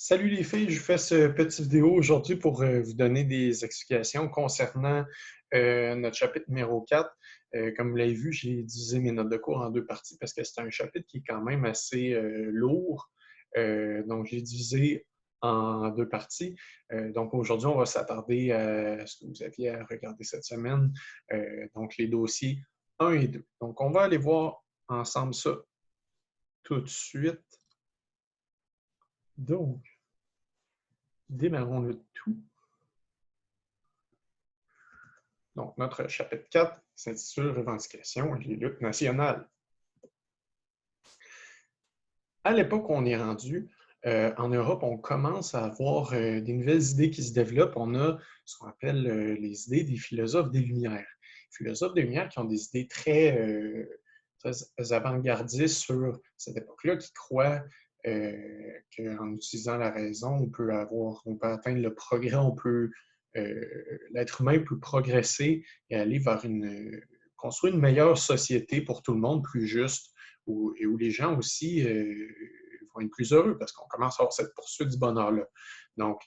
Salut les filles, je fais ce petit vidéo aujourd'hui pour vous donner des explications concernant notre chapitre numéro 4. Comme vous l'avez vu, j'ai divisé mes notes de cours en deux parties parce que c'est un chapitre qui est quand même assez lourd. Donc, j'ai divisé en deux parties. Donc, aujourd'hui, on va s'attarder à ce que vous aviez à regarder cette semaine, donc les dossiers 1 et 2. Donc, on va aller voir ensemble ça tout de suite. Donc, démarrons le tout. Donc, notre chapitre 4 s'intitule Revendications et les luttes nationales. À l'époque où on est rendu, en Europe, on commence à avoir des nouvelles idées qui se développent. On a ce qu'on appelle les idées des philosophes des Lumières. Les philosophes des Lumières qui ont des idées très avant-gardistes sur cette époque-là, qui croient qu'en utilisant la raison, on peut atteindre le progrès, l'être humain peut progresser et aller vers construire une meilleure société pour tout le monde, plus juste, et où les gens aussi vont être plus heureux parce qu'on commence à avoir cette poursuite du bonheur-là. Donc,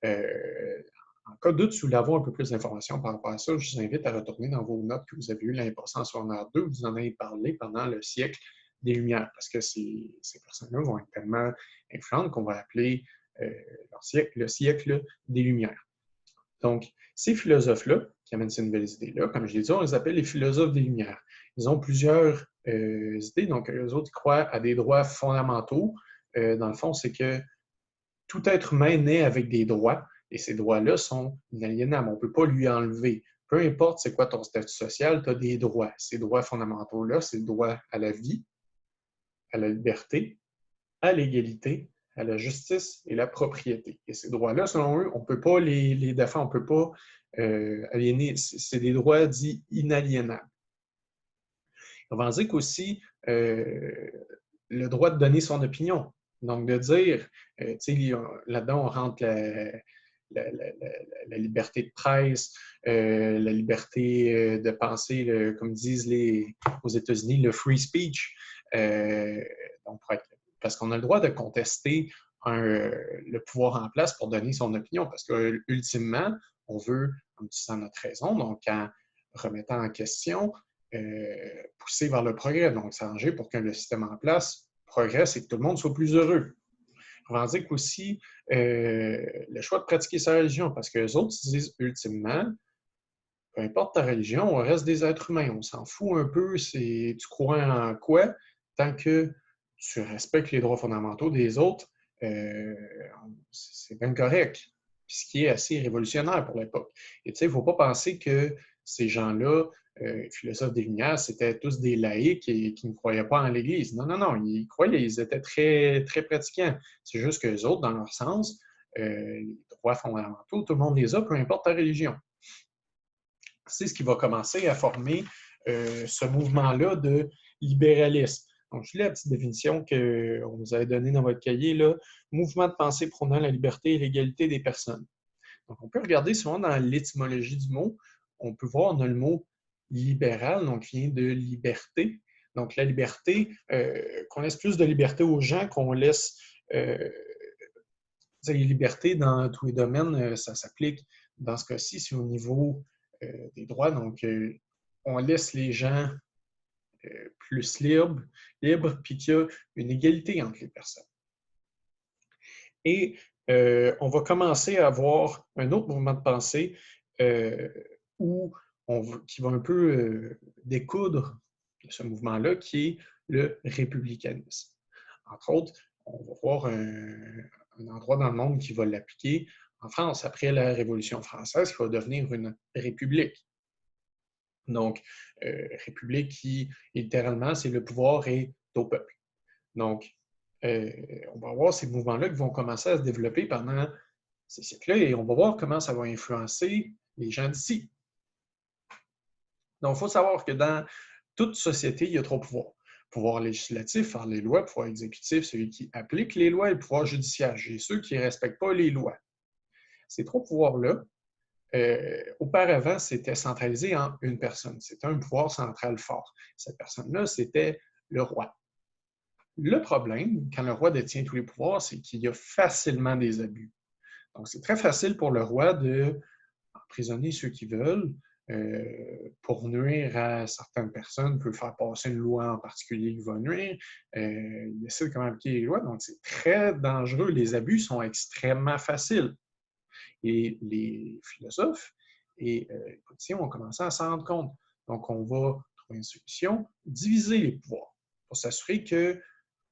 en cas de doute, si vous voulez avoir un peu plus d'informations par rapport à ça, je vous invite à retourner dans vos notes que vous avez eues l'année passée en secondaire 2. Vous en avez parlé pendant le siècle des Lumières, parce que ces personnes-là vont être tellement influentes qu'on va appeler le siècle des Lumières. Donc, ces philosophes-là, qui amènent ces nouvelles idées-là, comme je l'ai dit, on les appelle les philosophes des Lumières. Ils ont plusieurs idées, donc eux autres croient à des droits fondamentaux. Dans le fond, c'est que tout être humain naît avec des droits, et ces droits-là sont inaliénables. On ne peut pas lui enlever. Peu importe c'est quoi ton statut social, tu as des droits. Ces droits fondamentaux-là, c'est le droit à la vie, à la liberté, à l'égalité, à la justice et la propriété. Et ces droits-là, selon eux, on ne peut pas les défendre, on ne peut pas aliéner. C'est des droits dits inaliénables. On revendique aussi le droit de donner son opinion. Donc, de dire, là-dedans, on rentre la liberté de presse, la liberté de penser, comme disent aux États-Unis, le free speech. Donc, parce qu'on a le droit de contester le pouvoir en place pour donner son opinion, parce que ultimement, on veut, en utilisant notre raison, donc en remettant en question, pousser vers le progrès, donc s'arranger pour que le système en place progresse et que tout le monde soit plus heureux. On revendique aussi le choix de pratiquer sa religion, parce que les autres disent ultimement, peu importe ta religion, on reste des êtres humains, on s'en fout un peu, tu crois en quoi, tant que tu respectes les droits fondamentaux des autres, c'est bien correct. Puis ce qui est assez révolutionnaire pour l'époque. Et tu sais, il ne faut pas penser que ces gens-là, philosophes des Lumières, c'était tous des laïcs et qui ne croyaient pas en l'Église. Non, non, non, ils croyaient, ils étaient très, très pratiquants. C'est juste qu'eux autres, dans leur sens, les droits fondamentaux, tout le monde les a, peu importe ta religion. C'est ce qui va commencer à former ce mouvement-là de libéralisme. Donc, je lis la petite définition qu'on vous avait donnée dans votre cahier, là. Mouvement de pensée prônant la liberté et l'égalité des personnes. Donc, on peut regarder souvent dans l'étymologie du mot, on peut voir, on a le mot libéral, donc qui vient de liberté. Donc, la liberté, qu'on laisse plus de liberté aux gens, qu'on laisse liberté dans tous les domaines, ça s'applique dans ce cas-ci, c'est au niveau des droits. Donc, on laisse les gens plus libres, puis qu'il y a une égalité entre les personnes. Et on va commencer à avoir un autre mouvement de pensée qui va un peu découdre de ce mouvement-là, qui est le républicanisme. Entre autres, on va voir un endroit dans le monde qui va l'appliquer. En France, après la Révolution française, qui va devenir une république. Donc, république qui, littéralement, c'est le pouvoir est au peuple. Donc, on va voir ces mouvements-là qui vont commencer à se développer pendant ces siècles-là et on va voir comment ça va influencer les gens d'ici. Donc, il faut savoir que dans toute société, il y a trois pouvoirs. Pouvoir législatif, faire les lois, pouvoir exécutif, celui qui applique les lois, et le pouvoir judiciaire, et ceux qui ne respectent pas les lois. Ces trois pouvoirs-là, auparavant, c'était centralisé en une personne. C'était un pouvoir central fort. Cette personne-là, c'était le roi. Le problème, quand le roi détient tous les pouvoirs, c'est qu'il y a facilement des abus. Donc, c'est très facile pour le roi d'emprisonner ceux qui veulent pour nuire à certaines personnes. Il peut faire passer une loi en particulier qui va nuire. Il décide comment appliquer les lois. Donc, c'est très dangereux. Les abus sont extrêmement faciles. Et les philosophes et les politiciens ont commencé à s'en rendre compte. Donc, on va trouver une solution, diviser les pouvoirs pour s'assurer qu'il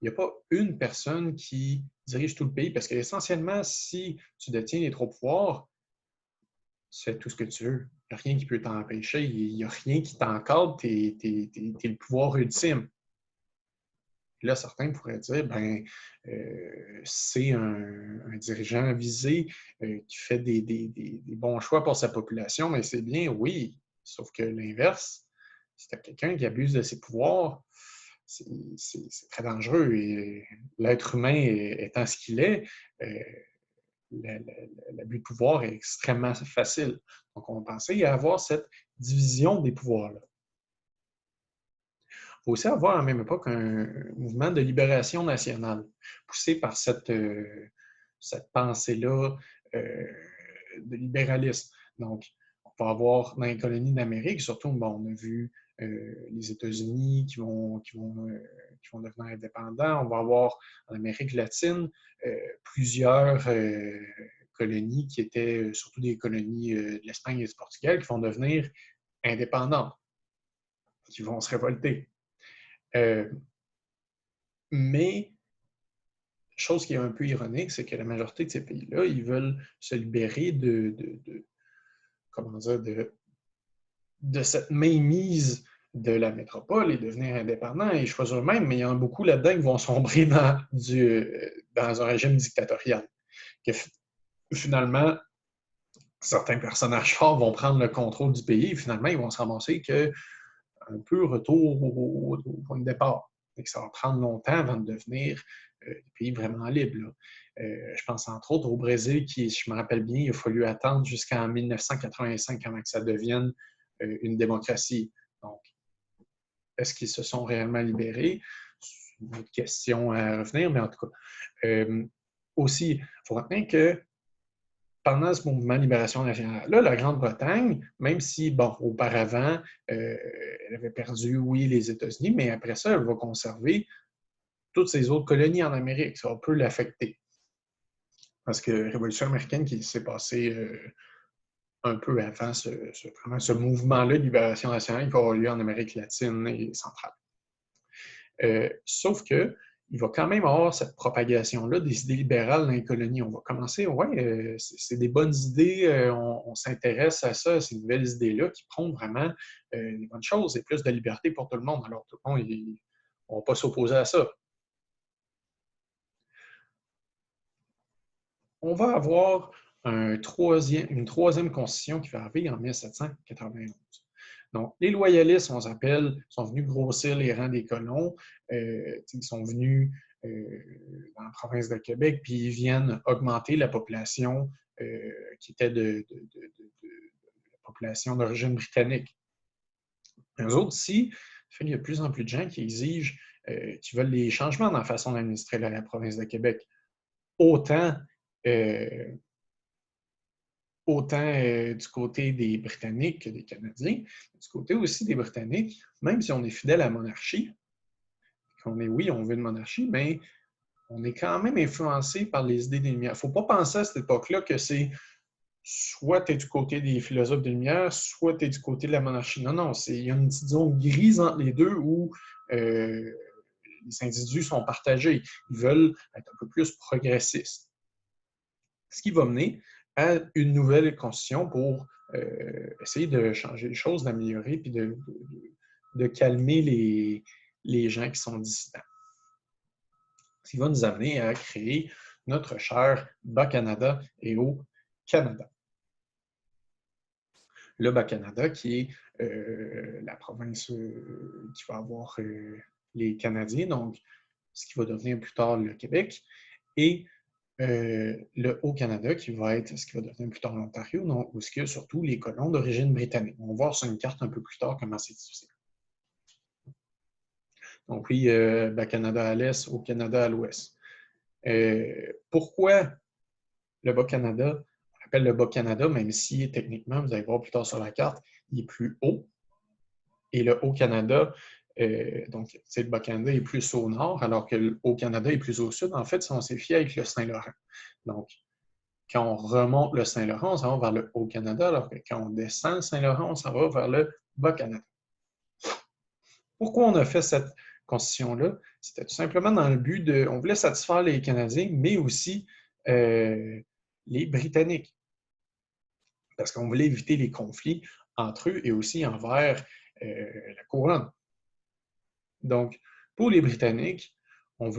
n'y a pas une personne qui dirige tout le pays. Parce qu'essentiellement, si tu détiens les trois pouvoirs, tu fais tout ce que tu veux. Il n'y a rien qui peut t'empêcher. Il n'y a rien qui t'encadre. Tu es le pouvoir ultime. Puis là, certains pourraient dire, ben, c'est un dirigeant visé qui fait des bons choix pour sa population, mais c'est bien, oui. Sauf que l'inverse, si tu as quelqu'un qui abuse de ses pouvoirs, c'est très dangereux. Et l'être humain étant ce qu'il est, l'abus de pouvoir est extrêmement facile. Donc, on pensait à avoir cette division des pouvoirs-là. Il faut aussi avoir à la même époque un mouvement de libération nationale, poussé par cette pensée-là de libéralisme. Donc, on va avoir dans les colonies d'Amérique, surtout, bon, on a vu les États-Unis qui vont devenir indépendants. On va avoir en Amérique latine plusieurs colonies qui étaient surtout des colonies de l'Espagne et du Portugal qui vont devenir indépendantes, qui vont se révolter. Mais, chose qui est un peu ironique, c'est que la majorité de ces pays-là, ils veulent se libérer comment dire, de cette mainmise de la métropole et devenir indépendants et choisir eux-mêmes, mais il y en a beaucoup là-dedans qui vont sombrer dans un régime dictatorial. Que finalement, certains personnages forts vont prendre le contrôle du pays et finalement, ils vont se ramasser un peu retour au point de départ. Et que ça va prendre longtemps avant de devenir des pays vraiment libres. Je pense entre autres au Brésil, qui, si je me rappelle bien, il a fallu attendre jusqu'en 1985 avant que ça devienne une démocratie. Donc, est-ce qu'ils se sont réellement libérés? C'est une autre question à revenir, mais en tout cas. Aussi, il faut retenir que pendant ce mouvement de libération nationale-là, la Grande-Bretagne, même si, bon, auparavant, elle avait perdu, oui, les États-Unis, mais après ça, elle va conserver toutes ses autres colonies en Amérique. Ça peut l'affecter. Parce que la Révolution américaine qui s'est passée un peu avant ce mouvement-là de libération nationale qui va avoir lieu en Amérique latine et centrale. Sauf que il va quand même avoir cette propagation-là des idées libérales dans les colonies. On va commencer, c'est des bonnes idées, on s'intéresse à ça, ces nouvelles idées-là qui prônent vraiment les bonnes choses et plus de liberté pour tout le monde. Alors, tout le monde, on ne va pas s'opposer à ça. On va avoir une troisième constitution qui va arriver en 1791. Donc, les loyalistes, on s'appelle, sont venus grossir les rangs des colons. Ils sont venus dans la province de Québec, puis ils viennent augmenter la population qui était de la population d'origine britannique. Eux autres aussi, il y a de plus en plus de gens qui exigent, qui veulent des changements dans la façon d'administrer la province de Québec. Autant du côté des Britanniques que des Canadiens, du côté aussi des Britanniques, même si on est fidèle à la monarchie, oui, on veut une monarchie, mais on est quand même influencé par les idées des Lumières. Il ne faut pas penser à cette époque-là que c'est soit tu es du côté des philosophes des Lumières, soit tu es du côté de la monarchie. Non, non, il y a une petite zone grise entre les deux où les individus sont partagés. Ils veulent être un peu plus progressistes. Ce qui va mener à une nouvelle constitution pour essayer de changer les choses, d'améliorer, puis de calmer les gens qui sont dissidents. Ce qui va nous amener à créer notre cher Bas-Canada et au Canada. Le Bas-Canada, qui est la province qui va avoir les Canadiens, donc ce qui va devenir plus tard le Québec, et le Haut-Canada, qui va être ce qui va devenir plus tard l'Ontario, où il y a surtout les colons d'origine britannique. On va voir sur une carte un peu plus tard comment c'est difficile. Donc oui, Bas-Canada à l'est, Haut-Canada à l'ouest. Pourquoi le Bas-Canada? On appelle le Bas-Canada, même si techniquement, vous allez voir plus tard sur la carte, il est plus haut. Et le Haut-Canada, donc le Bas-Canada est plus au nord, alors que le Haut-Canada est plus au sud. En fait, si on s'est fié avec le Saint-Laurent. Donc, quand on remonte le Saint-Laurent, on s'en va vers le Haut-Canada, alors que quand on descend le Saint-Laurent, on s'en va vers le Bas-Canada. Pourquoi on a fait cette constitution-là? C'était tout simplement dans le but de... On voulait satisfaire les Canadiens, mais aussi les Britanniques. Parce qu'on voulait éviter les conflits entre eux et aussi envers la couronne. Donc, pour les Britanniques, on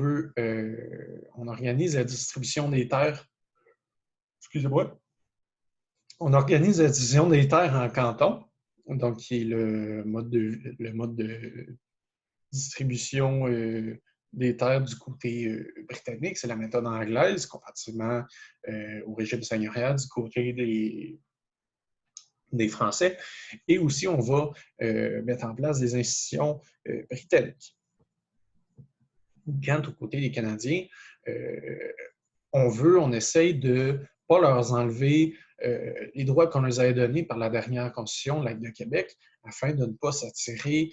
organise la distribution des terres. Excusez-moi. On organise la division des terres en cantons, donc qui est le mode de distribution des terres du côté britannique. C'est la méthode anglaise, comparativement au régime seigneurial du côté des Français. Et aussi, on va mettre en place des institutions britanniques. Quant au côté des Canadiens, on essaye de ne pas leur enlever les droits qu'on leur avait donnés par la dernière Constitution, l'Acte de Québec, afin de ne pas s'attirer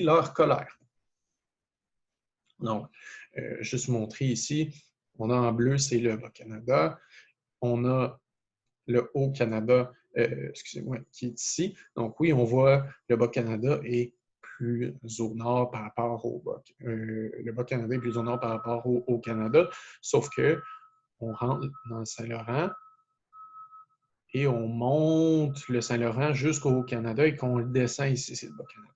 leur colère. Donc, juste montrer ici, on a en bleu, c'est le Bas-Canada. On a le Haut-Canada, excusez-moi, qui est ici. Donc oui, on voit le Bas-Canada est plus au nord par rapport au le Bas-Canada est plus au nord par rapport au Haut-Canada, sauf que on rentre dans le Saint-Laurent et on monte le Saint-Laurent jusqu'au Haut-Canada et qu'on le descend ici, c'est le Bas-Canada.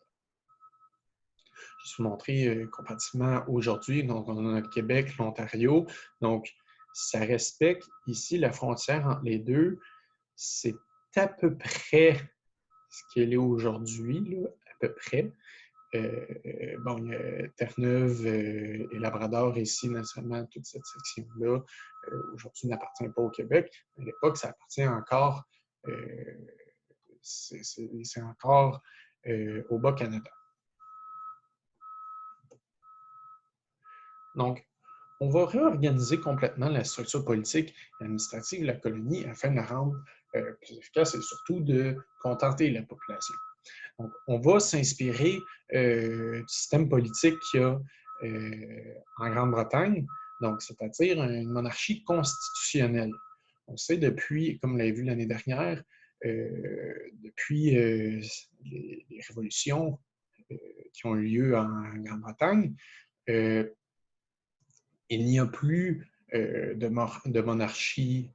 Je vais vous montrer comparativement aujourd'hui. Donc, on a le Québec, l'Ontario. Donc, ça respecte ici la frontière entre les deux. C'est à peu près ce qu'elle est aujourd'hui, à peu près. Bon, il y a Terre-Neuve et Labrador ici, naturellement, toute cette section-là, aujourd'hui n'appartient pas au Québec. À l'époque, ça appartient encore, c'est encore au Bas-Canada. Donc, on va réorganiser complètement la structure politique et administrative de la colonie afin de la rendre plus efficace et surtout de contenter la population. Donc, on va s'inspirer du système politique qu'il y a en Grande-Bretagne, donc c'est-à-dire une monarchie constitutionnelle. On sait depuis, comme on l'a vu l'année dernière, depuis les révolutions qui ont eu lieu en Grande-Bretagne, il n'y a plus de monarchie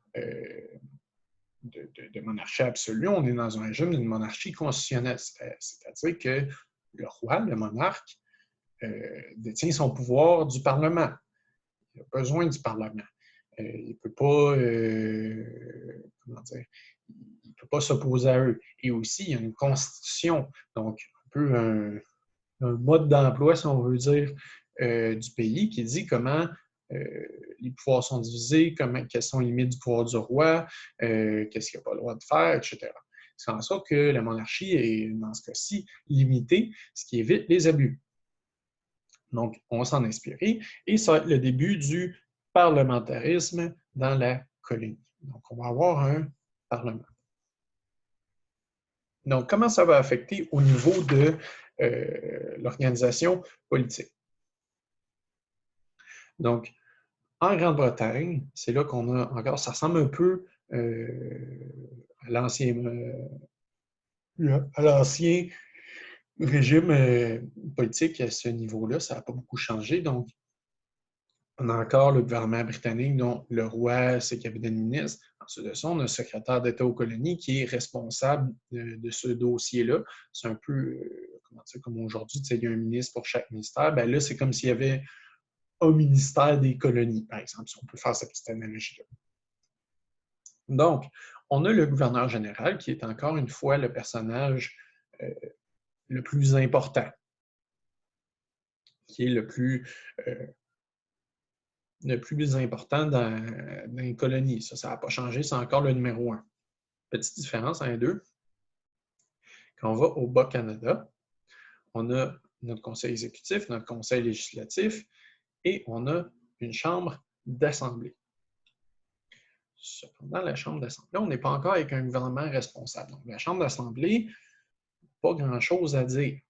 de monarchie absolue, on est dans un régime d'une monarchie constitutionnelle, c'est-à-dire que le roi, le monarque, détient son pouvoir du Parlement. Il a besoin du Parlement. Il ne peut pas, il peut pas s'opposer à eux. Et aussi, il y a une constitution, donc un peu un mode d'emploi, si on veut dire, du pays qui dit comment les pouvoirs sont divisés, quelles sont les limites du pouvoir du roi, qu'est-ce qu'il n'a pas le droit de faire, etc. C'est en sorte que la monarchie est, dans ce cas-ci, limitée, ce qui évite les abus. Donc, on va s'en inspirer et ça va être le début du parlementarisme dans la colonie. Donc, on va avoir un parlement. Donc, comment ça va affecter au niveau de l'organisation politique? Donc, en Grande-Bretagne, c'est là qu'on a encore, ça ressemble un peu à l'ancien régime politique à ce niveau-là. Ça n'a pas beaucoup changé. Donc, on a encore le gouvernement britannique, dont le roi, ses cabinets de ministres. Ensuite de ça, on a le secrétaire d'État aux colonies qui est responsable de ce dossier-là. C'est un peu, comme aujourd'hui, il y a un ministre pour chaque ministère. Bien là, c'est comme s'il y avait un ministère des colonies, par exemple, si on peut faire cette petite analogie-là. Donc, on a le gouverneur général qui est encore une fois le personnage le plus important, qui est le plus important dans les colonies. Ça n'a pas changé, c'est encore le numéro 1. Petite différence, un, deux. Quand on va au Bas-Canada, on a notre conseil exécutif, notre conseil législatif et on a une chambre d'assemblée. Cependant, la chambre d'assemblée, on n'est pas encore avec un gouvernement responsable. Donc, la chambre d'assemblée, pas grand-chose à dire.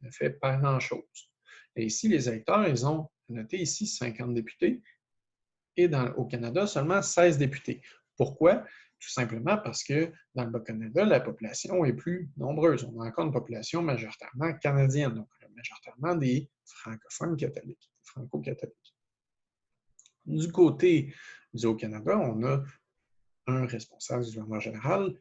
Elle ne fait pas grand-chose. Et ici, les électeurs, ils ont noté ici 50 députés et au Canada, seulement 16 députés. Pourquoi? Tout simplement parce que dans le Bas-Canada, la population est plus nombreuse. On a encore une population majoritairement canadienne, donc majoritairement des francophones catholiques, franco-catholiques. Du côté du Haut-Canada, on a un responsable du gouvernement général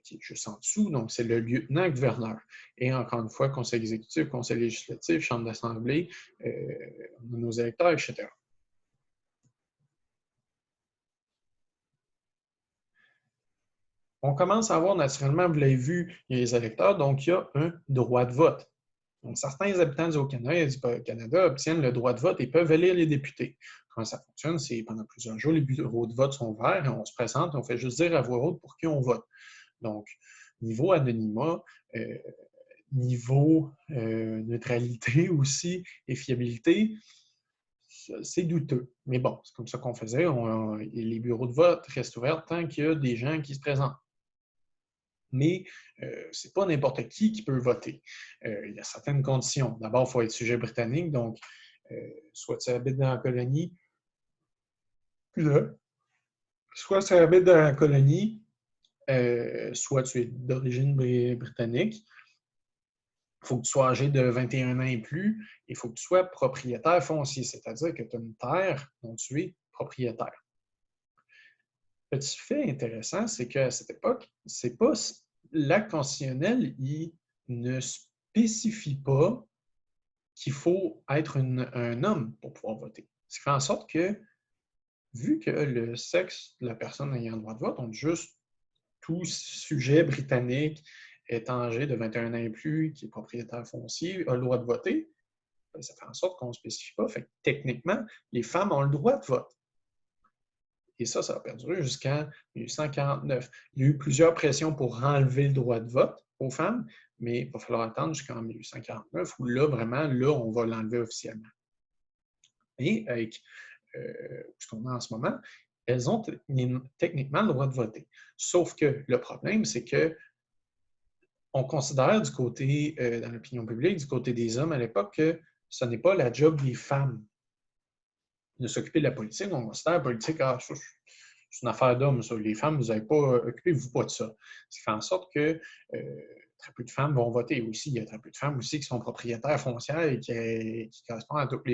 qui est juste en dessous, donc c'est le lieutenant-gouverneur. Et encore une fois, conseil exécutif, conseil législatif, chambre d'assemblée, on a nos électeurs, etc. On commence à avoir naturellement, vous l'avez vu, il y a les électeurs, donc il y a un droit de vote. Donc, certains habitants du Haut-Canada obtiennent le droit de vote et peuvent élire les députés. Comment ça fonctionne? C'est pendant plusieurs jours, les bureaux de vote sont ouverts et on se présente et on fait juste dire à voix haute pour qui on vote. Donc, niveau anonymat, niveau neutralité aussi et fiabilité, c'est douteux. Mais bon, c'est comme ça qu'on faisait. Les bureaux de vote restent ouverts tant qu'il y a des gens qui se présentent. Mais ce n'est pas n'importe qui peut voter. Il y a certaines conditions. D'abord, il faut être sujet britannique, donc soit tu habites dans la colonie, soit tu habites dans la colonie, soit tu es d'origine britannique. Il faut que tu sois âgé de 21 ans et plus. Il faut que tu sois propriétaire foncier, c'est-à-dire que tu as une terre dont tu es propriétaire. Petit fait intéressant, c'est qu'à cette époque, c'est pas l'acte constitutionnel, il ne spécifie pas qu'il faut être un homme pour pouvoir voter. Ce qui fait en sorte que, vu que le sexe de la personne ayant le droit de vote, on dit juste tout sujet britannique étant âgé de 21 ans et plus, qui est propriétaire foncier, a le droit de voter, ça fait en sorte qu'on ne spécifie pas. Fait que, techniquement, les femmes ont le droit de vote. Et ça a perduré jusqu'en 1849. Il y a eu plusieurs pressions pour enlever le droit de vote aux femmes, mais il va falloir attendre jusqu'en 1849 où là, vraiment, là, on va l'enlever officiellement. Et avec ce qu'on a en ce moment, elles ont techniquement le droit de voter. Sauf que le problème, c'est que on considère du côté, dans l'opinion publique, du côté des hommes à l'époque, que ce n'est pas la job des femmes de s'occuper de la politique. On considère la politique, c'est une affaire d'hommes, ça. Les femmes, vous n'avez pas, occupez-vous pas de ça. Ce qui fait en sorte que très peu de femmes vont voter aussi. Il y a très peu de femmes aussi qui sont propriétaires foncières et qui correspondent à toutes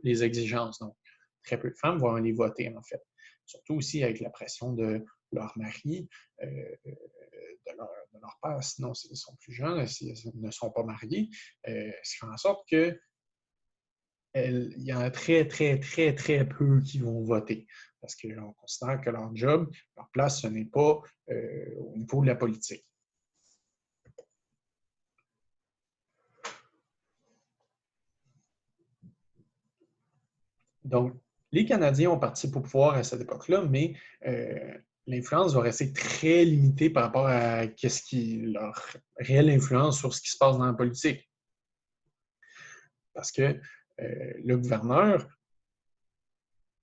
les exigences. Donc, très peu de femmes vont aller voter, en fait. Surtout aussi avec la pression de leur mari, de leur père, sinon s'ils sont plus jeunes, s'ils ne sont pas mariés, ce qui fait en sorte que il y en a très, très, très, très peu qui vont voter. Parce qu'on considère que leur job, leur place, ce n'est pas au niveau de la politique. Donc, les Canadiens ont participé au pouvoir à cette époque-là, mais l'influence va rester très limitée par rapport à leur réelle influence sur ce qui se passe dans la politique. Parce que le gouverneur,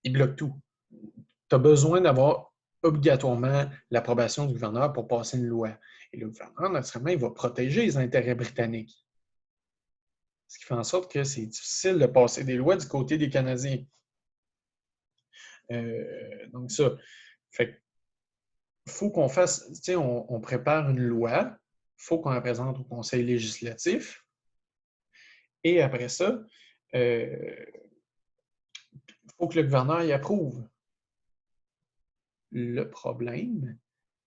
il bloque tout. Tu as besoin d'avoir obligatoirement l'approbation du gouverneur pour passer une loi. Et le gouverneur, naturellement, il va protéger les intérêts britanniques. Ce qui fait en sorte que c'est difficile de passer des lois du côté des Canadiens. Donc ça, fait faut qu'on fasse, tu sais, on prépare une loi, il faut qu'on la présente au Conseil législatif, et après ça, il faut que le gouverneur y approuve. Le problème,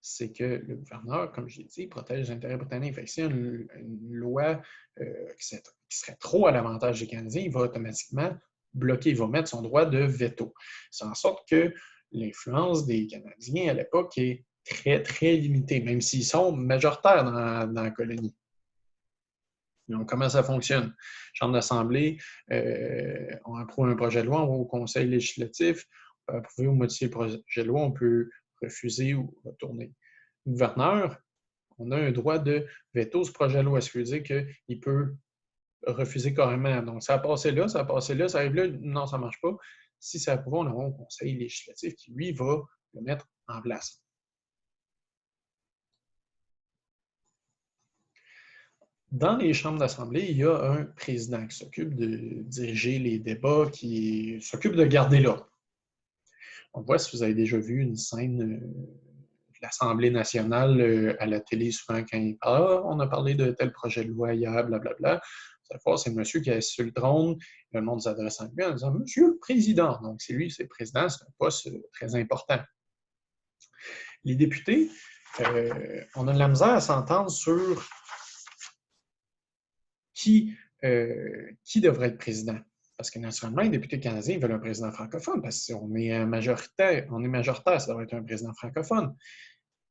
c'est que le gouverneur, comme je l'ai dit, protège les intérêts britanniques. Fait que s'il y a une loi qui serait trop à l'avantage des Canadiens, il va automatiquement bloquer, il va mettre son droit de veto. C'est en sorte que l'influence des Canadiens à l'époque est très, très limitée, même s'ils sont majoritaires dans la colonie. Donc, comment ça fonctionne? Chambre d'Assemblée, on approuve un projet de loi, on va au Conseil législatif, on peut approuver ou modifier le projet de loi, on peut refuser ou retourner. Le gouverneur, On a un droit de veto sur projet de loi, ce qui veut dire qu'il peut refuser carrément. Donc, ça a passé là, ça a passé là, ça arrive là, non, ça ne marche pas. Si ça approuve, on aura un conseil législatif qui, lui, va le mettre en place. Dans les chambres d'assemblée, il y a un président qui s'occupe de diriger les débats, qui s'occupe de garder l'ordre. On voit, si vous avez déjà vu une scène de l'Assemblée nationale à la télé, souvent quand il parle, ah, on a parlé de tel projet de loi hier, blablabla. Vous allez voir, c'est le monsieur qui est sur le trône, le monde s'adresse à lui en disant « Monsieur le Président ». Donc, c'est lui, c'est le président, c'est un poste très important. Les députés, on a de la misère à s'entendre sur qui devrait être président. Parce que naturellement, les députés canadiens veulent un président francophone, parce qu'on est majoritaire, ça doit être un président francophone.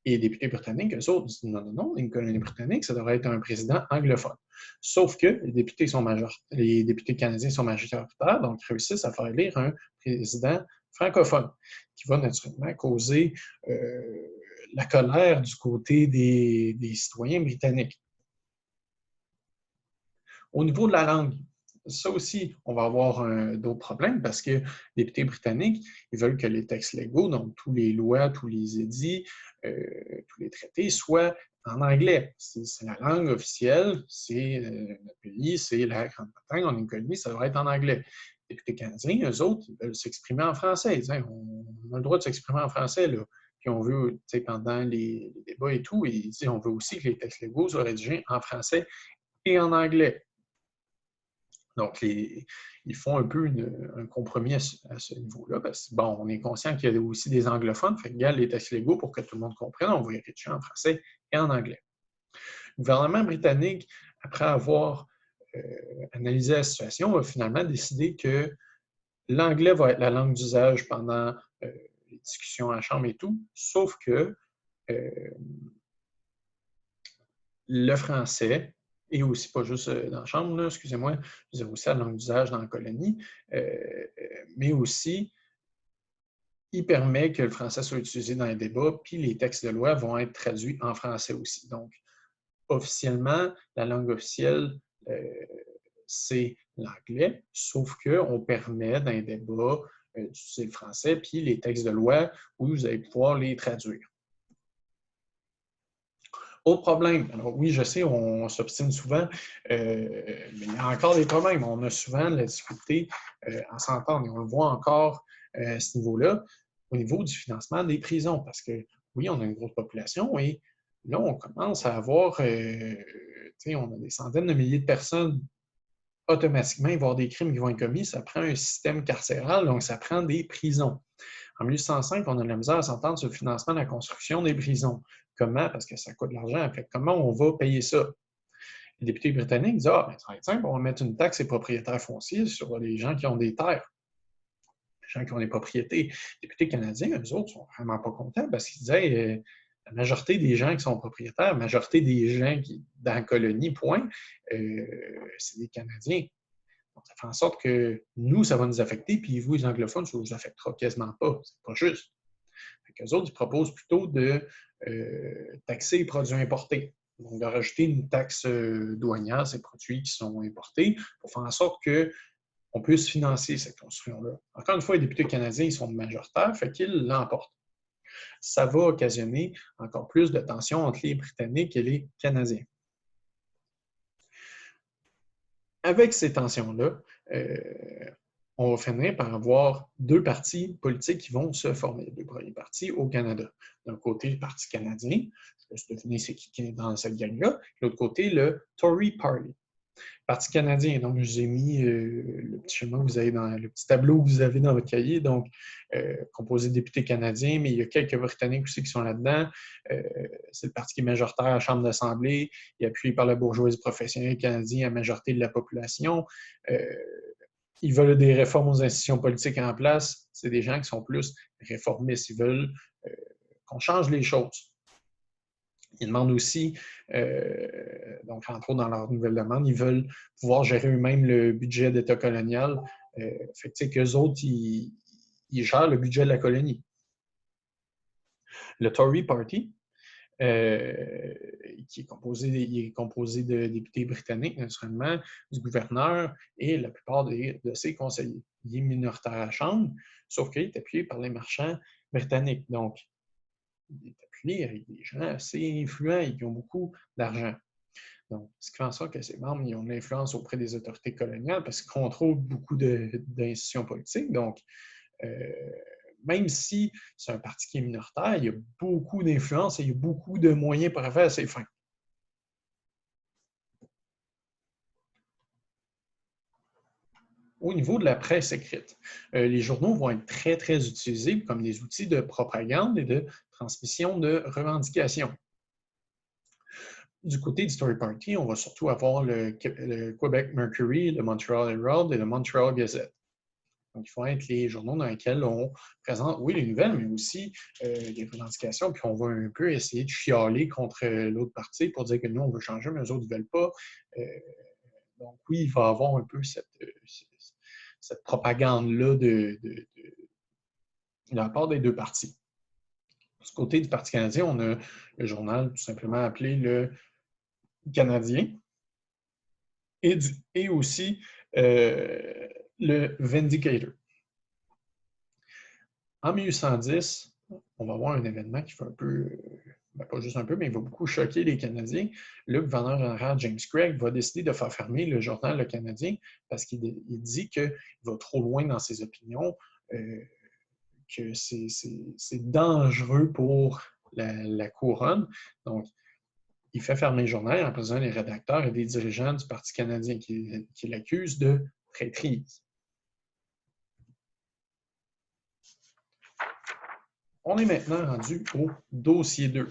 Et les députés britanniques, eux autres, disent non, non, non, une colonie britannique, ça devrait être un président anglophone. Sauf que les députés canadiens sont majoritaires, donc ils réussissent à faire élire un président francophone, qui va naturellement causer la colère du côté des citoyens britanniques. Au niveau de la langue, ça aussi, on va avoir d'autres problèmes parce que les députés britanniques, ils veulent que les textes légaux, donc tous les lois, tous les édits, tous les traités, soient en anglais. C'est la langue officielle, c'est notre pays, c'est la Grande-Bretagne, on est une colonie, ça devrait être en anglais. Les députés canadiens, eux autres, ils veulent s'exprimer en français. Ils disent, on a le droit de s'exprimer en français, là. Puis on veut, pendant les débats et tout, ils disent, on veut aussi que les textes légaux soient rédigés en français et en anglais. Donc, ils font un peu un compromis à ce niveau-là, parce que, bon, on est conscient qu'il y a aussi des anglophones, fait que, les textes légaux, pour que tout le monde comprenne, on va les rédiger en français et en anglais. Le gouvernement britannique, après avoir analysé la situation, a finalement décidé que l'anglais va être la langue d'usage pendant les discussions à la Chambre et tout, sauf que le français, et aussi pas juste dans la Chambre, excusez-moi, je veux dire aussi la langue d'usage dans la colonie, mais aussi, il permet que le français soit utilisé dans les débats, puis les textes de loi vont être traduits en français aussi. Donc, officiellement, la langue officielle, c'est l'anglais, sauf qu'on permet dans les débats d'utiliser le français, puis les textes de loi, oui, vous allez pouvoir les traduire. Autre problème, alors oui, je sais, on s'obstine souvent, mais il y a encore des problèmes. On a souvent la difficulté à s'entendre et on le voit encore à ce niveau-là, au niveau du financement des prisons, parce que oui, on a une grosse population et là, on commence à avoir, on a des centaines de milliers de personnes automatiquement, il va y avoir des crimes qui vont être commis, ça prend un système carcéral, donc ça prend des prisons. En 1805, on a de la misère à s'entendre sur le financement de la construction des prisons. Comment? Parce que ça coûte de l'argent. Comment on va payer ça? Les députés britanniques disent ah, ben, ça va être simple, on va mettre une taxe et propriétaires fonciers sur les gens qui ont des terres, les gens qui ont des propriétés. Les députés canadiens, eux autres, sont vraiment pas contents parce qu'ils disaient la majorité des gens qui sont propriétaires, la majorité des gens qui, dans la colonie, point, c'est des Canadiens. Donc, ça fait en sorte que nous, ça va nous affecter, puis vous, les anglophones, ça ne vous affectera quasiment pas. C'est pas juste. Eux autres, ils proposent plutôt de taxer les produits importés. Donc, de rajouter une taxe douanière ces produits qui sont importés pour faire en sorte qu'on puisse financer cette construction-là. Encore une fois, les députés canadiens, ils sont majoritaires, fait qu'ils l'emportent. Ça va occasionner encore plus de tensions entre les Britanniques et les Canadiens. Avec ces tensions-là, on va finir par avoir deux partis politiques qui vont se former, les deux premiers partis au Canada. D'un côté, le Parti canadien, je laisse deviner c'est qui est dans cette gang-là, de l'autre côté, le Tory Party. Parti canadien, donc je vous ai mis le petit schéma que vous avez dans le petit tableau que vous avez dans votre cahier, donc composé de députés canadiens, mais il y a quelques Britanniques aussi qui sont là-dedans. C'est le parti qui est majoritaire à la Chambre d'Assemblée, il est appuyé par la bourgeoisie professionnelle canadienne, la majorité de la population. Ils veulent des réformes aux institutions politiques en place. C'est des gens qui sont plus réformistes. Ils veulent qu'on change les choses. Ils demandent aussi, donc entre autres dans leur nouvelle demande, ils veulent pouvoir gérer eux-mêmes le budget d'État colonial. Fait que qu'eux autres, ils gèrent le budget de la colonie. Le Tory Party, il est composé de députés britanniques, naturellement, du gouverneur et la plupart de ses conseillers. Il est minoritaire à la Chambre, sauf qu'il est appuyé par les marchands britanniques. Donc, il est appuyé avec des gens assez influents et qui ont beaucoup d'argent. Donc, ce qui fait en sorte que ces membres ils ont de l'influence auprès des autorités coloniales parce qu'ils contrôlent beaucoup d'institutions politiques. Donc, même si c'est un parti qui est minoritaire, il y a beaucoup d'influence et il y a beaucoup de moyens pour faire à ses fins. Au niveau de la presse écrite, les journaux vont être très, très utilisés comme des outils de propagande et de transmission de revendications. Du côté du Tory Party, on va surtout avoir le Quebec Mercury, le Montreal Herald et le Montreal Gazette. Donc, il faut être les journaux dans lesquels on présente, oui, les nouvelles, mais aussi les revendications, puis on va un peu essayer de chialer contre l'autre parti pour dire que nous, on veut changer, mais eux autres ne veulent pas. Donc, oui, il va y avoir un peu cette propagande-là de la part des deux partis. Du côté du Parti canadien, on a le journal tout simplement appelé le Canadien et aussi le Vindicator. En 1810, on va avoir un événement qui fait un peu, pas juste un peu, mais il va beaucoup choquer les Canadiens. Le gouverneur général James Craig va décider de faire fermer le journal Le Canadien parce qu'il dit qu'il va trop loin dans ses opinions, que c'est dangereux pour la couronne. Donc, il fait fermer le journal en présentant les rédacteurs et des dirigeants du Parti canadien qui l'accusent de traîtrise. On est maintenant rendu au dossier 2.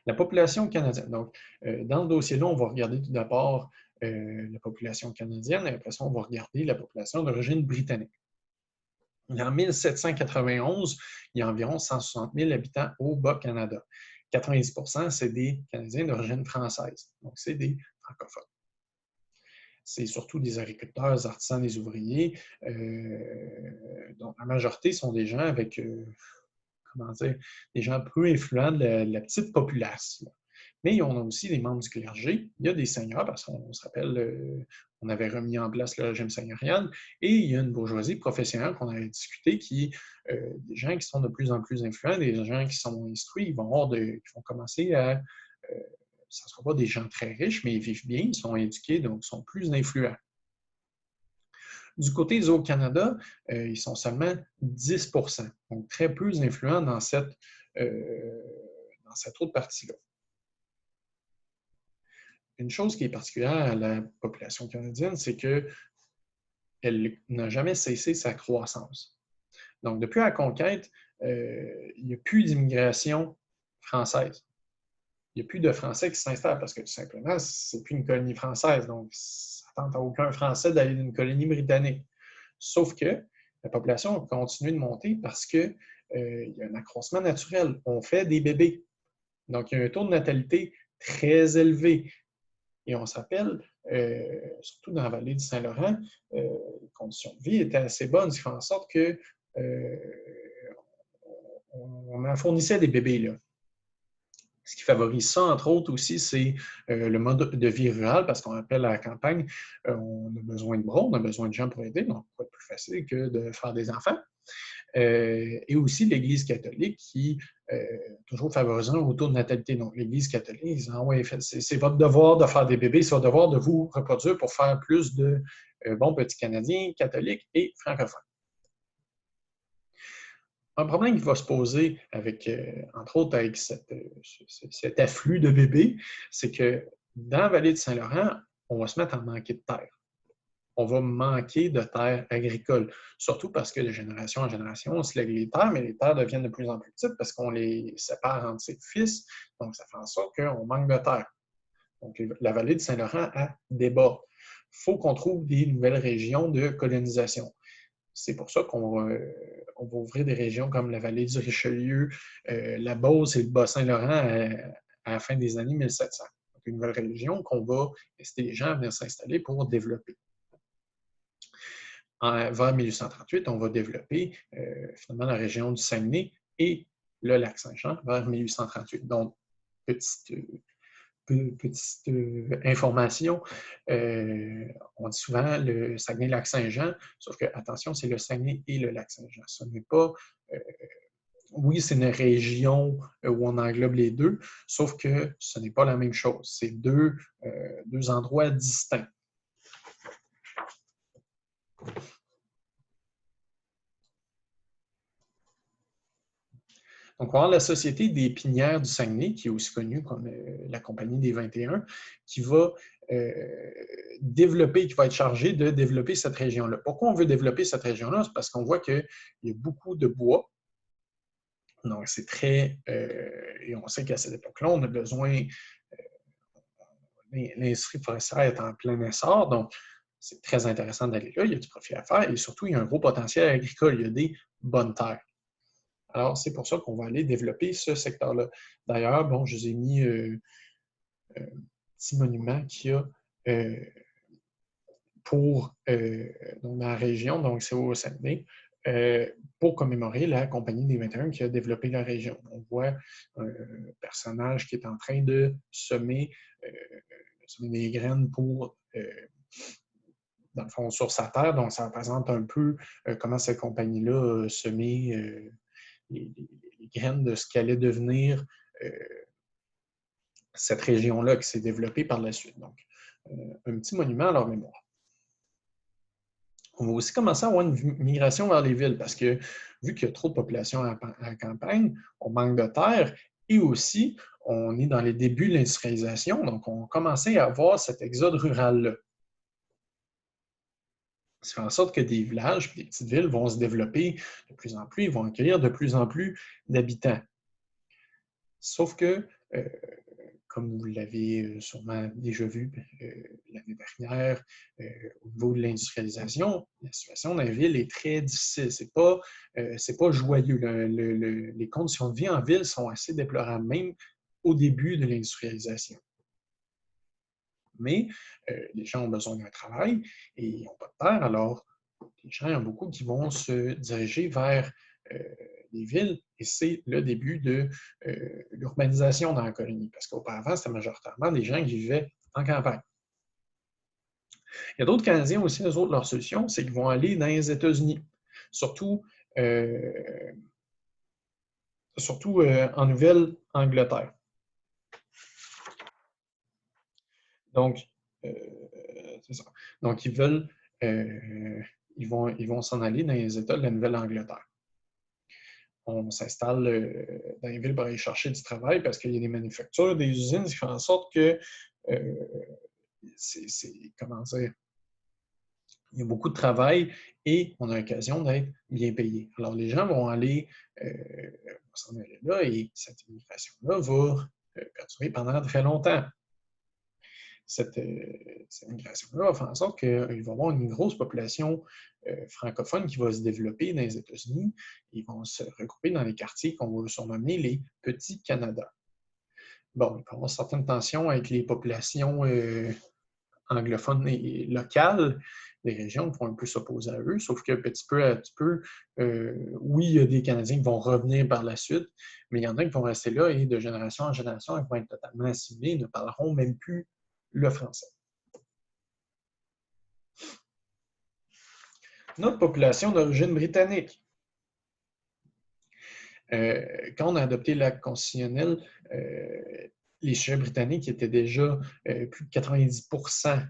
La population canadienne. Donc, dans le dossier-là, on va regarder tout d'abord la population canadienne et après ça, on va regarder la population d'origine britannique. En 1791, il y a environ 160 000 habitants au Bas-Canada. 90 % c'est des Canadiens d'origine française, donc c'est des francophones. C'est surtout des agriculteurs, des artisans, des ouvriers. Donc, la majorité sont des gens avec, comment dire, des gens peu influents de la petite populace. Là. Mais on a aussi des membres du clergé. Il y a des seigneurs, parce qu'on se rappelle, on avait remis en place le régime seigneurial, et il y a une bourgeoisie professionnelle qu'on avait discuté, qui des gens qui sont de plus en plus influents, des gens qui sont instruits, ils vont commencer à... ça ne sera pas des gens très riches, mais ils vivent bien, ils sont éduqués, donc ils sont plus influents. Du côté du Haut-Canada, ils sont seulement 10 %, donc très peu influents dans cette autre partie-là. Une chose qui est particulière à la population canadienne, c'est qu'elle n'a jamais cessé sa croissance. Donc, depuis la conquête, il n'y a plus d'immigration française. Il n'y a plus de Français qui s'installent parce que tout simplement, ce n'est plus une colonie française. Donc, ça ne tente à aucun Français d'aller d'une colonie britannique. Sauf que la population a continué de monter parce qu'il y a un accroissement naturel. On fait des bébés. Donc, il y a un taux de natalité très élevé. Et on s'appelle, surtout dans la vallée du Saint-Laurent, les conditions de vie étaient assez bonnes, ce qui fait en sorte qu'on en fournissait des bébés. Là. Ce qui favorise ça, entre autres aussi, c'est le mode de vie rural, parce qu'on appelle à la campagne, on a besoin de bras, on a besoin de gens pour aider, donc quoi de plus facile que de faire des enfants. Et aussi l'Église catholique qui toujours favorisant au taux de natalité. Donc, l'Église catholique, ils disent, ah ouais, c'est votre devoir de faire des bébés, c'est votre devoir de vous reproduire pour faire plus de bons petits Canadiens, catholiques et francophones. Un problème qui va se poser avec, entre autres, avec cet afflux de bébés, c'est que dans la vallée de Saint-Laurent, on va se mettre à manquer de terre. On va manquer de terres agricoles, surtout parce que de génération en génération, on se lègue les terres, mais les terres deviennent de plus en plus petites parce qu'on les sépare entre ses fils, donc ça fait en sorte qu'on manque de terre. Donc, la vallée de Saint-Laurent a déborde. Il faut qu'on trouve des nouvelles régions de colonisation. C'est pour ça qu'on va ouvrir des régions comme la vallée du Richelieu, la Beauce et le Bas-Saint-Laurent à la fin des années 1700. Donc, une nouvelle région qu'on va inciter les gens à venir s'installer pour développer. Vers 1838, on va développer finalement la région du Saguenay et le lac Saint-Jean vers 1838. Donc, petite information, on dit souvent le Saguenay-Lac-Saint-Jean, sauf que, attention, c'est le Saguenay et le Lac-Saint-Jean. Ce n'est pas, oui, c'est une région où on englobe les deux, sauf que ce n'est pas la même chose. C'est deux endroits distincts. Donc, on va avoir la Société des pinières du Saguenay, qui est aussi connue comme la Compagnie des 21, qui va développer, qui va être chargée de développer cette région-là. Pourquoi on veut développer cette région-là? C'est parce qu'on voit qu'il y a beaucoup de bois. Donc, c'est très... et on sait qu'à cette époque-là, on a besoin... l'industrie forestière est en plein essor, donc c'est très intéressant d'aller là. Il y a du profit à faire et surtout, il y a un gros potentiel agricole. Il y a des bonnes terres. Alors, c'est pour ça qu'on va aller développer ce secteur-là. D'ailleurs, bon, je vous ai mis un petit monument qu'il y a pour donc dans la région, donc c'est au Saguenay, pour commémorer la Compagnie des 21 qui a développé la région. On voit un personnage qui est en train de semer des graines pour, dans le fond, sur sa terre. Donc, ça représente un peu comment cette compagnie-là a semé les graines de ce qu'allait devenir cette région-là qui s'est développée par la suite. Donc, un petit monument à leur mémoire. On va aussi commencer à avoir une migration vers les villes parce que, vu qu'il y a trop de population à la campagne, on manque de terre et aussi, on est dans les débuts de l'industrialisation, donc on commençait à avoir cet exode rural-là. Ça fait en sorte que des villages, des petites villes vont se développer de plus en plus, ils vont accueillir de plus en plus d'habitants. Sauf que, comme vous l'avez sûrement déjà vu l'année dernière, au niveau de l'industrialisation, la situation dans la ville est très difficile. C'est pas joyeux. Les conditions de vie en ville sont assez déplorables, même au début de l'industrialisation. Mais les gens ont besoin d'un travail et ils n'ont pas de terre, alors les gens, il y en a beaucoup qui vont se diriger vers les villes et c'est le début de l'urbanisation dans la colonie. Parce qu'auparavant, c'était majoritairement des gens qui vivaient en campagne. Il y a d'autres Canadiens aussi, eux autres, leur solution, c'est qu'ils vont aller dans les États-Unis, surtout en Nouvelle-Angleterre. Donc, c'est ça. Donc, ils vont s'en aller dans les États de la Nouvelle-Angleterre. On s'installe dans les villes pour aller chercher du travail parce qu'il y a des manufactures, des usines qui font en sorte que comment dire, il y a beaucoup de travail et on a l'occasion d'être bien payé. Alors, les gens vont aller s'en aller là et cette immigration-là va perdurer pendant très longtemps. Cette immigration-là va faire en sorte qu'il va y avoir une grosse population francophone qui va se développer dans les États-Unis. Ils vont se regrouper dans les quartiers qu'on va surnommer les Petits Canada. Bon, il va y avoir certaines tensions avec les populations anglophones et locales. Les régions vont un peu s'opposer à eux, sauf que petit peu à petit peu, oui, il y a des Canadiens qui vont revenir par la suite, mais il y en a qui vont rester là et de génération en génération, ils vont être totalement assimilés, ils ne parleront même plus le français. Notre population d'origine britannique. Quand on a adopté l'acte constitutionnel, les chefs britanniques étaient déjà plus de 90%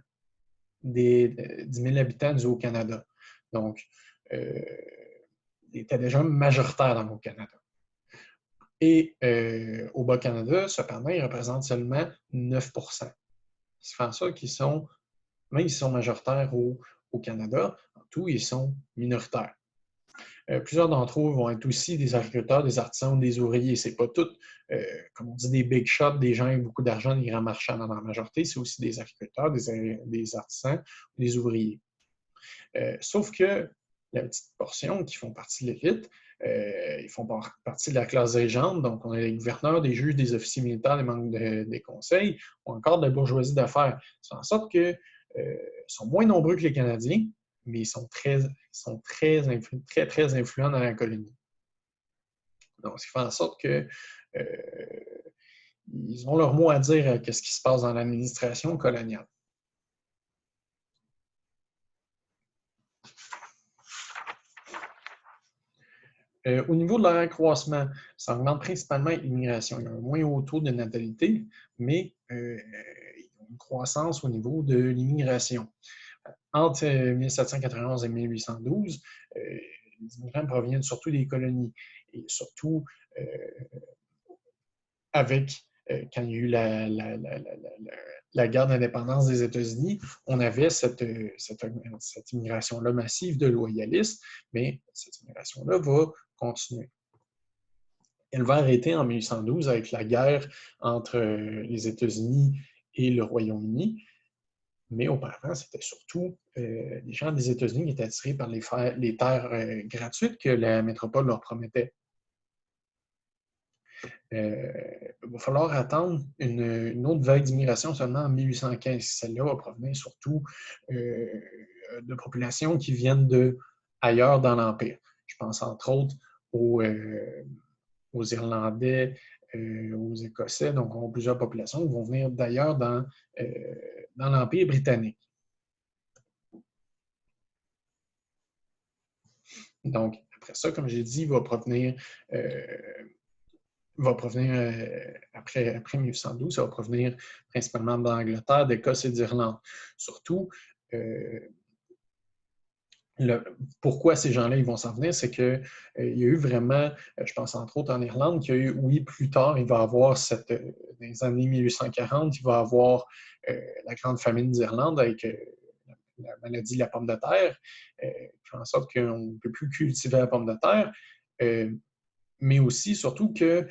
des 10 000 habitants du Haut-Canada. Donc, ils étaient déjà majoritaires dans le Haut-Canada. Et au Bas-Canada, cependant, ils représentent seulement 9%. Ça fait en sorte qu'ils sont, même s'ils sont majoritaires au Canada, en tout, ils sont minoritaires. Plusieurs d'entre eux vont être aussi des agriculteurs, des artisans ou des ouvriers. Ce n'est pas tout, comme on dit, des big shots, des gens avec beaucoup d'argent, des grands marchands dans la majorité. C'est aussi des agriculteurs, des artisans ou des ouvriers. Sauf que la petite portion qui font partie de l'élite, ils font partie de la classe dirigeante. Donc, on a les gouverneurs, des juges, des officiers militaires, des membres des conseils, ou encore de la bourgeoisie d'affaires. Ça fait en sorte qu'ils sont moins nombreux que les Canadiens, mais ils sont très influents dans la colonie. Donc, ce qui fait en sorte que ils ont leur mot à dire à ce qui se passe dans l'administration coloniale. Au niveau de leur accroissement, ça augmente principalement avec l'immigration. Il y a un moins haut taux de natalité, mais une croissance au niveau de l'immigration. Entre 1791 et 1812, les immigrants proviennent surtout des colonies et surtout avec, quand il y a eu la guerre d'indépendance des États-Unis, on avait cette immigration-là massive de loyalistes, mais cette immigration-là va continuer. Elle va arrêter en 1812 avec la guerre entre les États-Unis et le Royaume-Uni, mais auparavant, c'était surtout les gens des États-Unis qui étaient attirés par les terres gratuites que la métropole leur promettait. Il va falloir attendre une autre vague d'immigration seulement en 1815. Celle-là va provenir surtout de populations qui viennent d'ailleurs dans l'Empire. Je pense entre autres aux Irlandais, aux Écossais, donc on a plusieurs populations qui vont venir d'ailleurs dans l'Empire britannique. Donc, après ça, comme j'ai dit, va provenir après 1812, ça va provenir principalement d'Angleterre, d'Écosse et d'Irlande. Surtout, pourquoi ces gens-là ils vont s'en venir, c'est qu'il y a eu vraiment, je pense entre autres en Irlande, qu'il y a eu, oui, plus tard, il va y avoir dans les années 1840, il va y avoir la grande famine d'Irlande avec la maladie de la pomme de terre, qui fait en sorte qu'on ne peut plus cultiver la pomme de terre, mais aussi, surtout que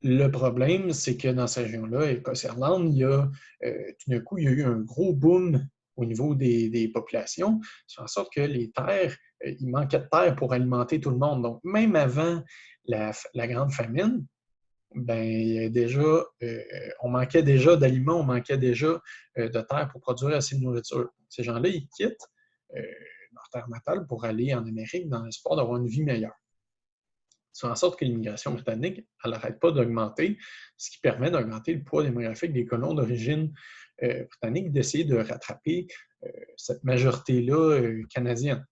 le problème, c'est que dans cette région-là, Écosse-Irlande, tout d'un coup, il y a eu un gros boom au niveau des populations. Ça fait en sorte que les terres, il manquait de terre pour alimenter tout le monde. Donc, même avant la grande famine, ben, déjà, on manquait déjà d'aliments, on manquait déjà de terre pour produire assez de nourriture. Ces gens-là, ils quittent leur terre natale pour aller en Amérique dans l'espoir d'avoir une vie meilleure. Ça fait en sorte que l'immigration britannique, elle n'arrête pas d'augmenter, ce qui permet d'augmenter le poids démographique des colons d'origine britannique, d'essayer de rattraper cette majorité-là canadienne.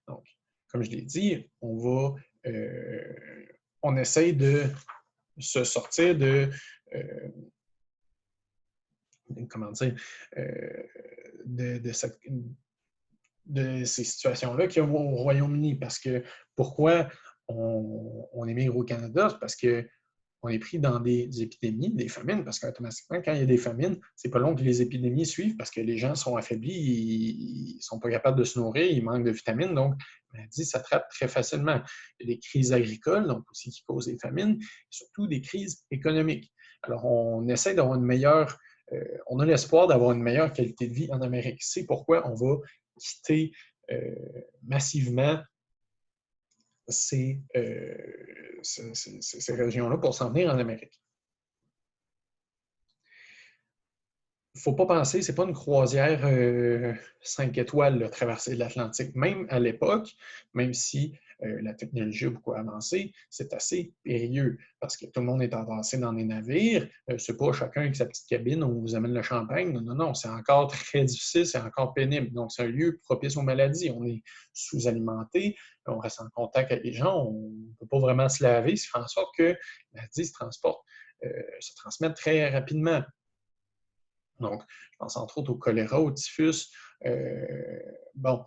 Donc, comme je l'ai dit, on essaye de se sortir comment dire, de ces situations-là qu'il y a au Royaume-Uni. Parce que pourquoi on émigre au Canada? C'est parce qu'on est pris dans des épidémies, des famines, parce qu'automatiquement, quand il y a des famines, c'est pas long que les épidémies suivent parce que les gens sont affaiblis, ils sont pas capables de se nourrir, ils manquent de vitamines, donc la maladie s'attrape très facilement. Il y a des crises agricoles, donc aussi qui causent des famines, et surtout des crises économiques. Alors, on essaie d'avoir on a l'espoir d'avoir une meilleure qualité de vie en Amérique. C'est pourquoi on va quitter massivement ces régions-là pour s'en venir en Amérique. Il ne faut pas penser, ce n'est pas une croisière 5 étoiles, la traversée de l'Atlantique. Même à l'époque, même si la technologie a beaucoup avancé, c'est assez périlleux parce que tout le monde est entassé dans des navires. C'est pas chacun avec sa petite cabine, on vous amène le champagne. Non, non, non, c'est encore très difficile, c'est encore pénible. Donc, c'est un lieu propice aux maladies. On est sous-alimenté, on reste en contact avec les gens, on ne peut pas vraiment se laver, ce qui fait en sorte que la maladie se transmet très rapidement. Donc, je pense entre autres au choléra, au typhus. Bon,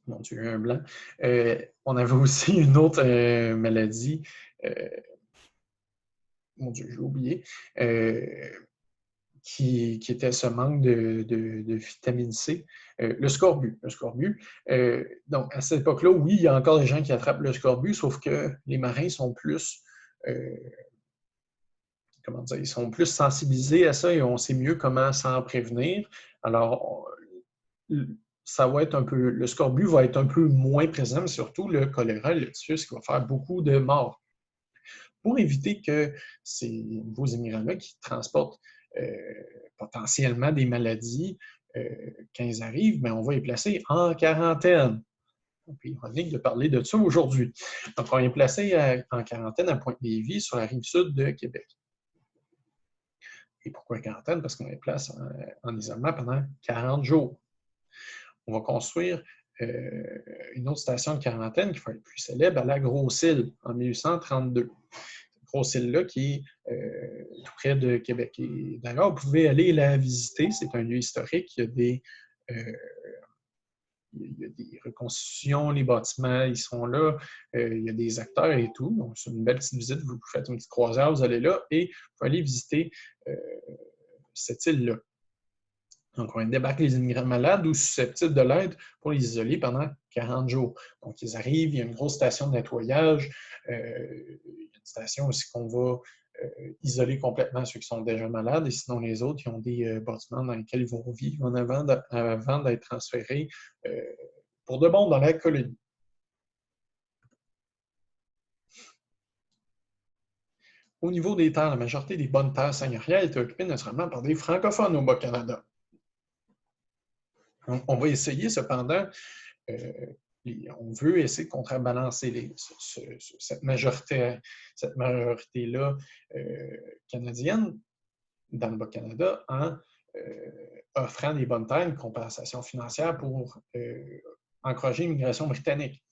mon Dieu, un blanc. On avait aussi une autre maladie. Mon Dieu, j'ai oublié. Qui était ce manque de vitamine C. Le scorbut. Donc, à cette époque-là, oui, il y a encore des gens qui attrapent le scorbut, sauf que les marins sont plus ils sont plus sensibilisés à ça et on sait mieux comment s'en prévenir. Alors, ça va être le scorbut va être un peu moins présent, mais surtout le choléra, le typhus, qui va faire beaucoup de morts. Pour éviter que ces nouveaux immigrants-là qui transportent potentiellement des maladies quand ils arrivent, on va les placer en quarantaine. Puis, on vient de parler de ça aujourd'hui. Donc, on est placé en quarantaine à Pointe-Lévis, sur la rive sud de Québec. Et pourquoi quarantaine? Parce qu'on les place en isolement pendant 40 jours. On va construire une autre station de quarantaine qui va être plus célèbre à la Grosse-Île, en 1832. Cette Grosse-Île-là qui est tout près de Québec. Et d'ailleurs, vous pouvez aller la visiter. C'est un lieu historique. Il y a des reconstitutions, les bâtiments, ils sont là. Il y a des acteurs et tout. Donc, c'est une belle petite visite. Vous faites une petite croisière, vous allez là et vous pouvez aller visiter cette île-là. Donc, on débarque les immigrants malades ou susceptibles de l'aide pour les isoler pendant 40 jours. Donc, ils arrivent, il y a une grosse station de nettoyage. Il y a une station aussi qu'on va isoler complètement ceux qui sont déjà malades et sinon les autres, ils ont des bâtiments dans lesquels ils vont vivre avant d'être transférés pour de bon dans la colonie. Au niveau des terres, la majorité des bonnes terres seigneuriales étaient occupées naturellement par des francophones au Bas-Canada. On va essayer cependant, on veut essayer de contrebalancer cette majorité-là canadienne dans le Bas-Canada en offrant des bonnes terres, une compensation financière pour encourager l'immigration britannique.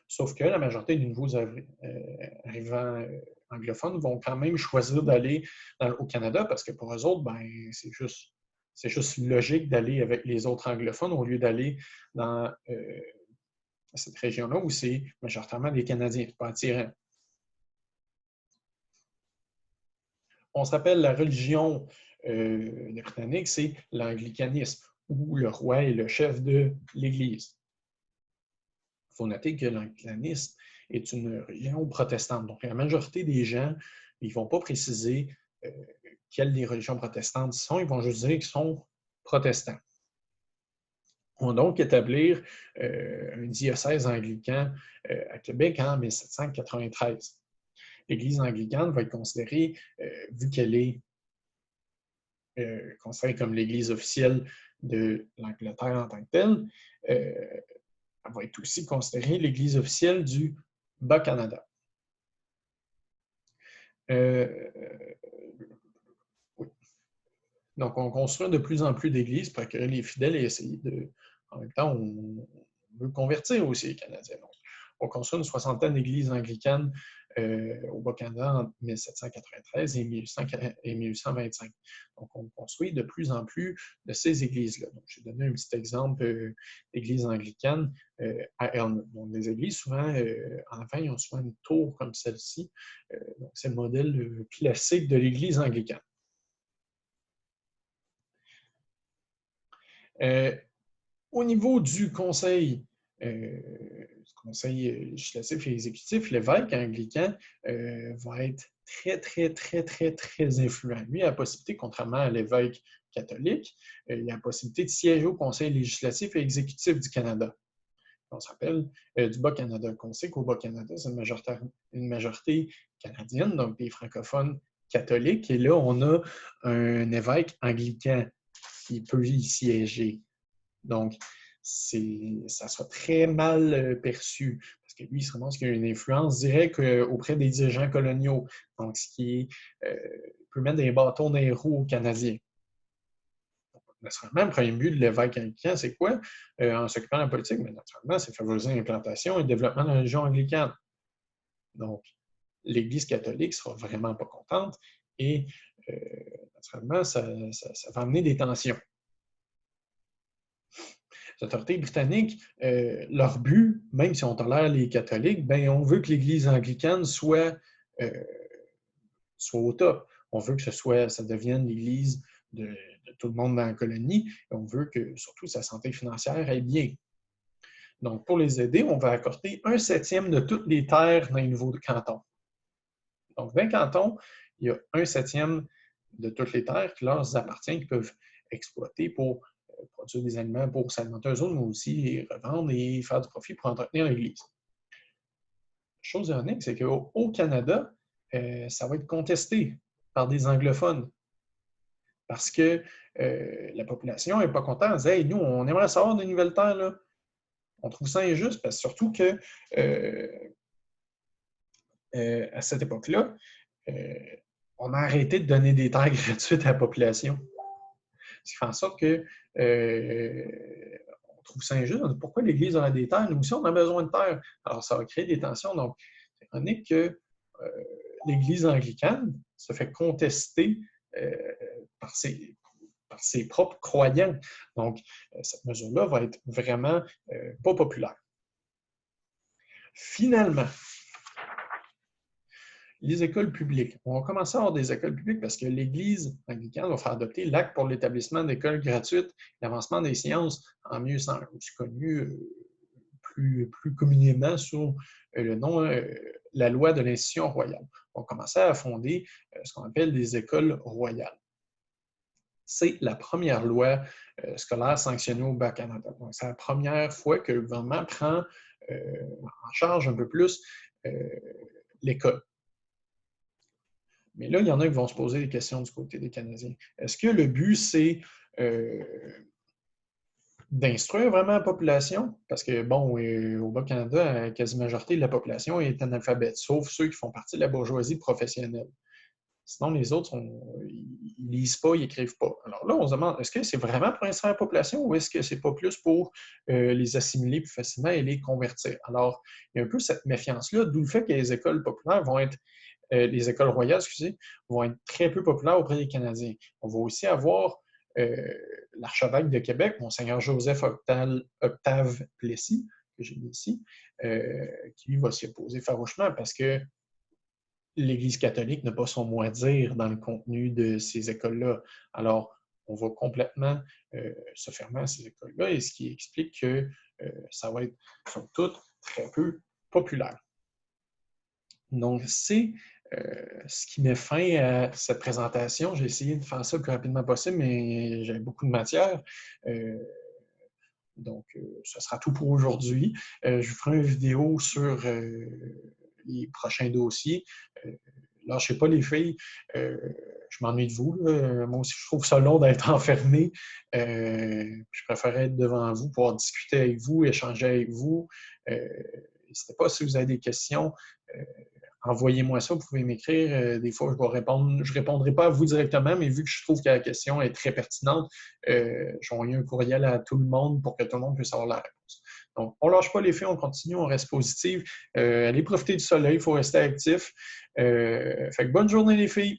Sauf que la majorité des nouveaux arrivants anglophones vont quand même choisir d'aller au Canada parce que pour eux autres, c'est juste logique d'aller avec les autres anglophones au lieu d'aller dans cette région-là où c'est majoritairement des Canadiens, pas attirant. On se rappelle la religion des Britanniques, c'est l'anglicanisme, où le roi est le chef de l'Église. Il faut noter que l'anglicanisme est une religion protestante. Donc, la majorité des gens, ils ne vont pas préciser quelles des religions protestantes sont, ils vont juste dire qu'ils sont protestants. On va donc établir un diocèse anglican à Québec en 1793. L'Église anglicane va être considérée, vu qu'elle est considérée comme l'Église officielle de l'Angleterre en tant que telle, elle va être aussi considérée l'Église officielle du Bas-Canada. Oui. Donc, on construit de plus en plus d'églises pour accueillir les fidèles et essayer de... En même temps, on veut convertir aussi les Canadiens. Donc, on construit une soixantaine d'églises anglicanes au Bas-Canada en 1793 et 1825. Donc, on construit de plus en plus de ces églises-là. Donc, j'ai donné un petit exemple d'église anglicane à Elmer. Donc, les églises, souvent, en avant, ils ont souvent une tour comme celle-ci. Donc, c'est le modèle classique de l'église anglicane. Au niveau du conseil législatif et exécutif, l'évêque anglican va être très influent. Lui a la possibilité, contrairement à l'évêque catholique, il a la possibilité de siéger au conseil législatif et exécutif du Canada. On se rappelle du Bas-Canada. On sait qu'au Bas-Canada, c'est une majorité canadienne, donc des francophones catholiques. Et là, on a un évêque anglican qui peut y siéger. Donc, ça sera très mal perçu parce que lui, il se ramasse qu'il a une influence directe auprès des dirigeants coloniaux. Donc, ce qui peut mettre des bâtons dans les roues aux Canadiens. Naturellement, le premier but de l'évêque anglican, c'est quoi? En s'occupant de la politique, mais naturellement, c'est favoriser l'implantation et le développement de la religion anglicane. Donc, l'Église catholique ne sera vraiment pas contente et naturellement, ça va amener des tensions. Les autorités britanniques, leur but, même si on tolère les catholiques, on veut que l'Église anglicane soit au top. On veut que ça devienne l'Église de tout le monde dans la colonie. Et on veut que, surtout, sa santé financière aille bien. Donc, pour les aider, on va accorder 1/7 de toutes les terres dans les nouveaux cantons. Donc, 20 cantons, il y a 1/7 de toutes les terres qui leur appartiennent, qu'ils peuvent exploiter pour produire des aliments pour s'alimenter eux autres, mais aussi les revendre et faire du profit pour entretenir l'Église. Chose ironique, c'est qu'au Canada, ça va être contesté par des anglophones parce que la population n'est pas contente. Elle dit « Hey, nous, on aimerait savoir des nouvelles terres, là. » On trouve ça injuste, parce que surtout que à cette époque-là, on a arrêté de donner des terres gratuites à la population. Ce qui fait en sorte que on trouve ça injuste. Pourquoi l'Église aurait des terres? Nous aussi, on a besoin de terres. Alors, ça va créer des tensions. Donc, c'est ironique que l'Église anglicane se fait contester par ses propres croyants. Donc, cette mesure-là va être vraiment pas populaire. Finalement, les écoles publiques. On va commencer à avoir des écoles publiques parce que l'Église anglicane va faire adopter l'acte pour l'établissement d'écoles gratuites, l'avancement des sciences en milieu aussi connu plus communément sous le nom la loi de l'institution royale. On va commencer à fonder ce qu'on appelle des écoles royales. C'est la première loi scolaire sanctionnée au Bas-Canada. Donc, c'est la première fois que le gouvernement prend en charge un peu plus l'école. Mais là, il y en a qui vont se poser des questions du côté des Canadiens. Est-ce que le but, c'est d'instruire vraiment la population? Parce que, bon, au Bas-Canada, la quasi-majorité de la population est analphabète, sauf ceux qui font partie de la bourgeoisie professionnelle. Sinon, les autres, ils ne lisent pas, ils n'écrivent pas. Alors là, on se demande, est-ce que c'est vraiment pour instruire la population ou est-ce que c'est pas plus pour les assimiler plus facilement et les convertir? Alors, il y a un peu cette méfiance-là, d'où le fait que les écoles populaires vont être les écoles royales, excusez, vont être très peu populaires auprès des Canadiens. On va aussi avoir l'archevêque de Québec, Monseigneur Joseph Octave Plessis, que j'ai mis ici, qui lui va s'y opposer farouchement parce que l'Église catholique n'a pas son mot à dire dans le contenu de ces écoles-là. Alors, on va complètement se fermer à ces écoles-là, et ce qui explique que ça va être, somme toute, très peu populaire. Donc, c'est ce qui met fin à cette présentation. J'ai essayé de faire ça le plus rapidement possible, mais j'avais beaucoup de matière. Donc, ce sera tout pour aujourd'hui. Je vous ferai une vidéo sur les prochains dossiers. Lâchez pas les filles. Je m'ennuie de vous. Moi aussi, je trouve ça long d'être enfermé. Je préférais être devant vous, pouvoir discuter avec vous, échanger avec vous. N'hésitez pas si vous avez des questions. Envoyez-moi ça, vous pouvez m'écrire. Des fois, je vais répondre. Je ne répondrai pas à vous directement, mais vu que je trouve que la question est très pertinente, je vais envoyer un courriel à tout le monde pour que tout le monde puisse avoir la réponse. Donc, on ne lâche pas les filles, on continue, on reste positif. Allez profiter du soleil, il faut rester actif. Fait que bonne journée les filles!